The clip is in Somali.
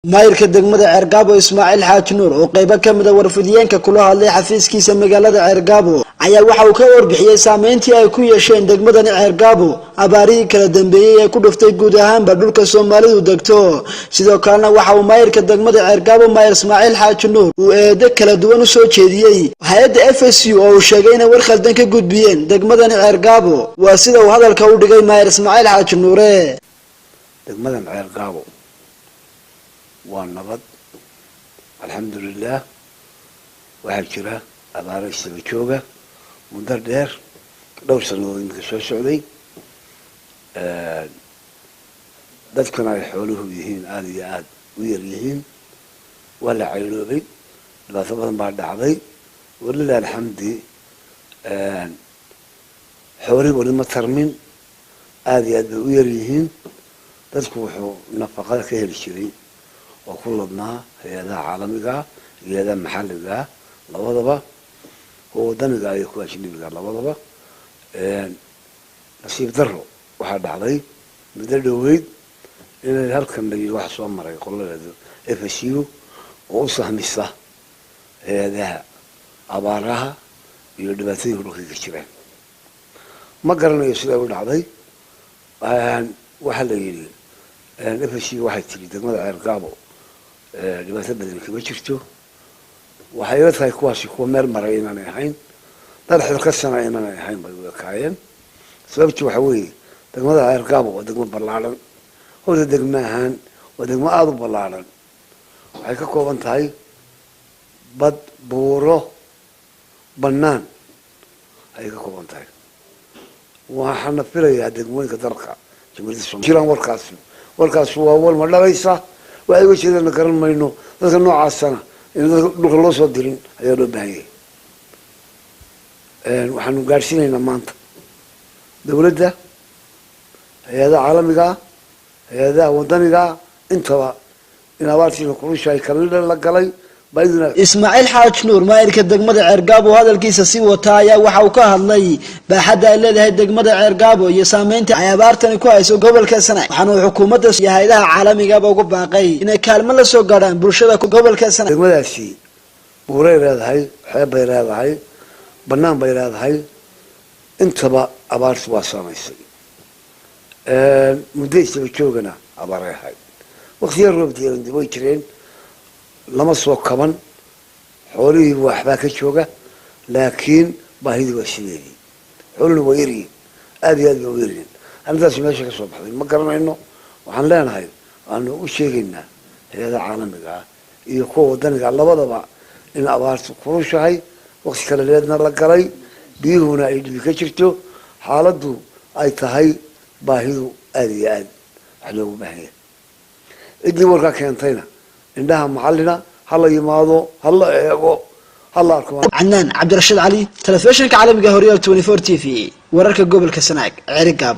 maayirka degmada Ceergaabo Ismaaciil Xaaji Nuur oo qayb ka mid ah warfidiyeenka kula hadlay xafiiskiisa magaalada Ceergaabo ayaa waxa uu ka warbixiyay saameyntii ay ku yeesheen degmadan Ceergaabo abaarihii kala dambeeyay ee ku dhuftay guud ahaanba dhulka Soomaalidu degto sidoo kalena waxa uu maayirka degmada Ceergaabo maayir Ismaaciil Xaaji Nuur uu eedo kala duwan u soo jeediyay hay'adda FSU oo uu sheegay in war khaldan ka gudbiyeen degmadan Ceergaabo waa sida uu hadalka u dhigay maayir Ismaaciil Xaaji Nuur degmadan Ceergaabo ونبض الحمد لله وهالجرا أبارة السبتشوجة مدردير دور سنوين كسر سعودي ذكرنا يحوله بهين آليات ويريهين ولا عيلوبي لا ثبت بعد عضي ولله الحمد حوري ولما ترمين آليات ويريهين تذكروا نفقات كهل الشري وكلنا هذا عالمي هذا محلي لوضبه هو دنقا يكون شنو بقى لوضبه نصيب ذره واحد علي بدل دويد إلى هالكم اللي واحد صامر يقول له FSU وصه مسه هذا عبارها يدبثيه روحي كشرين ما قرنا يسوي علي واحد يجي FSU واحد تري دقمة Ceergaabo dhibaato badan kama jirto waxay la tahay kuwaasi kuwa meel maray inaan ahayn dad xilqasana inaan ahayn bay wakaayeen sababtu waxa weeye degmada Ceergaabo waa degmo ballaaran oo degmo ahaan waa degmo aad u ballaaran waxay ka kooban tahay bad buuro bannaan ay ka kooban tahay waxaan filayaa degmooyinka dalka jamhuuriyadda Soomaaliya warkaas waa wal ma dhabaysa waxay wajiyada garan mayno dadka noocaasana in dhulka loo soo dirin ayaa loo baahan yahay waxaanu gaarsiinaynaa maanta dawladda hay'adaha caalamiga hay'adaha wadaniga intaba in abaartiina kulushahay kala la galay Ismaaciil Xaaji Nuur maayirka degmada Ceergaabo hadalkiisa si wata ayaa waxa uu ka hadlay baaxadda ay leedahay degmada Ceergaabo iyo saameynta ay abaartani ku hayso gobolka Sanaag waxaana xukuumadda iyo hay'adaha caalamiga ah ugu baaqay inay kaalmo la soo gaaraan bulshada gobolka Sanaag degmadaasi buuray leedahay xeeb bay leedahay bannaan bay leedahay intaba abaartu waa saameysay muddo isba joogana abaaray ahay waqtiyo roob diiran dib way jireen lama soo kaban xoolihii waxba ka jooga laakiin baahidi waa sideedii xooluhu way yaryihiin aad iyo aad way yaryihiin antaas meesha ka soo baxday ma garanayno waxaan leenahay aanu u sheegaynaa hay'adaha caalamiga iyo kuwa wadaniga labadaba in abaartu kulushahay waqti kale leedna la galay biyuhuna ay dhibi ka jirto xaaladdu ay tahay baahidu aad iyo aad wax loogu baahan yahay idii warka keentayna indhaha macallina hal yimaado hal eego hal arko Adnan Cabdirashiid Ali telefishinka caalamiga Horyal 24 TV wararka gobolka Sanaag Ceergaabo